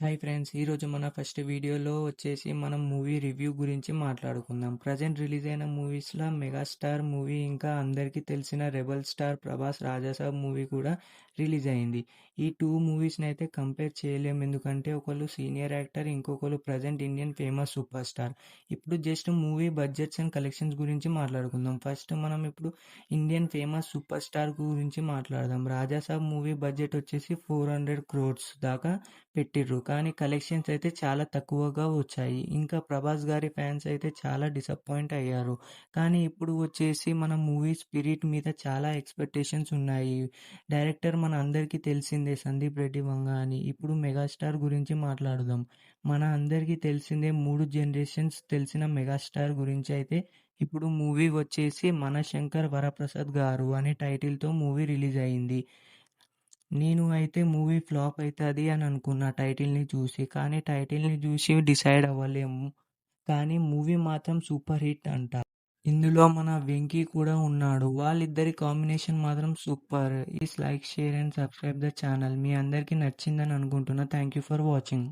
Hi friends, ఈరోజు మన first వీడియోలో వచ్చేసి మనం మూవీ రివ్యూ గురించి మాట్లాడుకుందాం. ప్రజెంట్ రిలీజ్ అయిన మూవీస్లో మెగాస్టార్ మూవీ ఇంకా అందరికీ తెలిసిన rebel star Prabhas Rajasaab movie కూడా రిలీజ్ అయింది. ఈ టూ మూవీస్ని అయితే కంపేర్ చేయలేము, ఎందుకంటే ఒకళ్ళు సీనియర్ యాక్టర్, ఇంకొకరు present Indian famous super star. ఇప్పుడు just movie budgets and collections గురించి మాట్లాడుకుందాం. ఫస్ట్ మనం ఇప్పుడు ఇండియన్ ఫేమస్ సూపర్ స్టార్ గురించి మాట్లాడదాం. రాజాసాబ్ మూవీ బడ్జెట్ వచ్చేసి 400 crores దాకా పెట్టిర్రు, కానీ కలెక్షన్స్ అయితే చాలా తక్కువగా వచ్చాయి. ఇంకా ప్రభాస్ గారి ఫ్యాన్స్ అయితే చాలా డిసప్పాయింట్ అయ్యారు. కానీ ఇప్పుడు వచ్చేసి మన మూవీ స్పిరిట్ మీద చాలా ఎక్స్పెక్టేషన్స్ ఉన్నాయి. డైరెక్టర్ మన అందరికీ తెలిసిందే, సందీప్ రెడ్డి వంగ అని. ఇప్పుడు మెగాస్టార్ గురించి మాట్లాడుదాం. మన అందరికీ తెలిసిందే, 3 generations తెలిసిన మెగాస్టార్ గురించి అయితే ఇప్పుడు మూవీ వచ్చేసి మన శంకర్ వరప్రసాద్ గారు అనే టైటిల్తో మూవీ రిలీజ్ అయింది. నేను అయితే మూవీ ఫ్లాప్ అవుతుంది అని అనుకున్నా టైటిల్ని చూసి, కానీ టైటిల్ని చూసి డిసైడ్ అవ్వలేము. కానీ మూవీ మాత్రం సూపర్ హిట్ అంట. ఇందులో మన వెంకీ కూడా ఉన్నాడు. వాళ్ళిద్దరి కాంబినేషన్ మాత్రం super. Please like, share and subscribe the channel. మీ అందరికీ నచ్చిందని అనుకుంటున్నా. Thank you for watching.